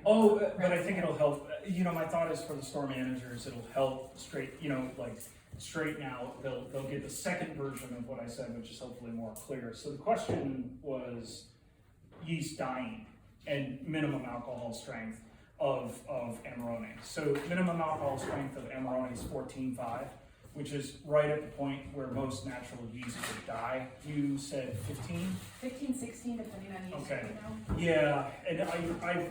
Oh, but I think it'll help, my thought is for the store managers, it'll help straighten out, they'll get the second version of what I said, which is hopefully more clear. So the question was yeast dying and minimum alcohol strength of Amarone. So minimum alcohol strength of Amarone is 14.5, which is right at the point where most natural yeast would die. You said 15? 15, 16, depending on yeast. Okay. You know? Yeah, and I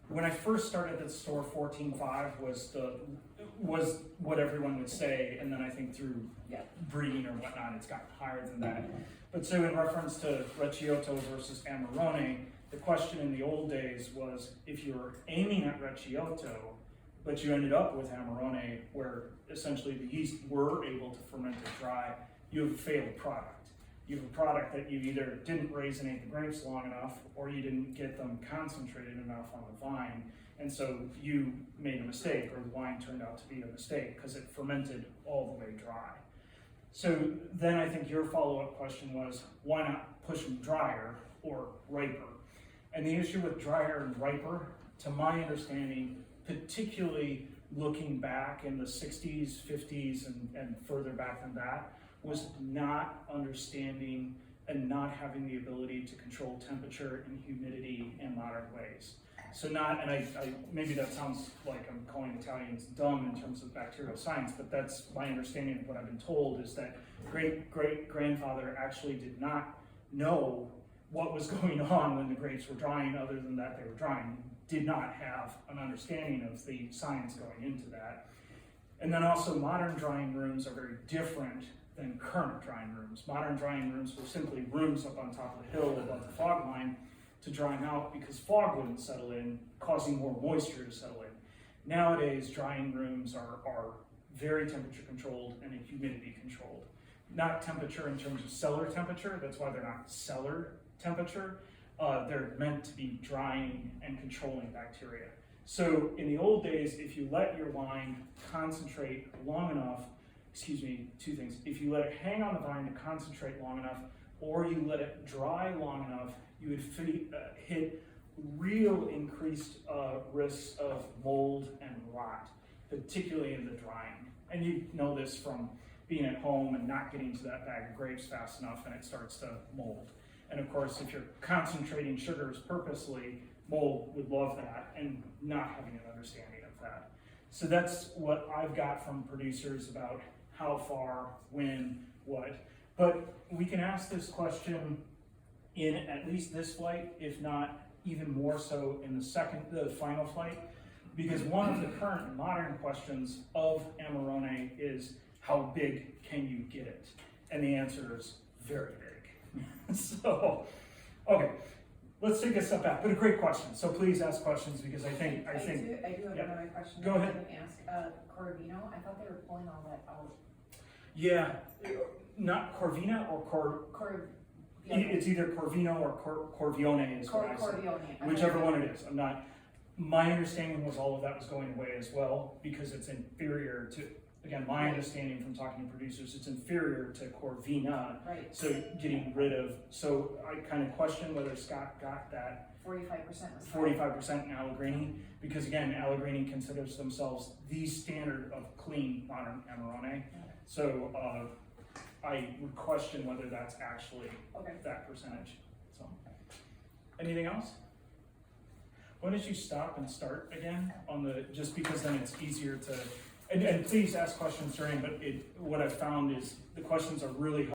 when I first started at the store, 14.5 was what everyone would say, and then I think through breeding or whatnot, it's gotten higher than that. But so in reference to Recioto versus Amarone, the question in the old days was if you were aiming at Recioto, but you ended up with Amarone, where essentially the yeast were able to ferment it dry, you have a failed product. You have a product that you either didn't raisinate the grapes long enough, or you didn't get them concentrated enough on the vine, and so you made a mistake, or the wine turned out to be a mistake because it fermented all the way dry. So then I think your follow-up question was, why not push them drier or riper? And the issue with drier and riper, to my understanding, particularly looking back in the 60s, 50s, and further back than that, was not understanding and not having the ability to control temperature and humidity in modern ways. So I maybe that sounds like I'm calling Italians dumb in terms of bacterial science, but that's my understanding of what I've been told, is that great-great-grandfather actually did not know what was going on when the grapes were drying, other than that they were drying. Did not have an understanding of the science going into that. And then also modern drying rooms are very different than current drying rooms. Modern drying rooms were simply rooms up on top of the hill above the fog line to dry them out because fog wouldn't settle in, causing more moisture to settle in. Nowadays, drying rooms are very temperature controlled and humidity controlled. Not temperature in terms of cellar temperature, that's why they're not cellar temperature. They're meant to be drying and controlling bacteria. So in the old days, if you let your wine concentrate long enough, two things. If you let it hang on the vine to concentrate long enough, or you let it dry long enough, you would hit real increased risks of mold and rot, particularly in the drying. And you know this from being at home and not getting to that bag of grapes fast enough and it starts to mold. And of course, if you're concentrating sugars purposely, mold would love that and not having an understanding of that. So that's what I've got from producers about how far, when, what. But we can ask this question in at least this flight, if not even more so in the final flight, because one of the current modern questions of Amarone is, how big can you get it? And the answer is very big. So, okay, let's take a step back, but a great question. So please ask questions, because I think. I do have another question. Go ahead. I didn't ask. Corvino, I thought they were pulling all that out. Yeah, not Corvina or It's either Corvino or Corvione is what I said. Corvione. Whichever one it is. My understanding was all of that was going away as well, because it's inferior to, again, my understanding from talking to producers, it's inferior to Corvina. Right. So getting rid of, so I kind of question whether Scott got that 45% was 45% in Allegrini, because again, Allegrini considers themselves the standard of clean modern Amarone. So I would question whether that's actually that percentage. So, anything else? Why don't you stop and start again on just because then it's easier to, and please ask questions during, but what I've found is the questions are really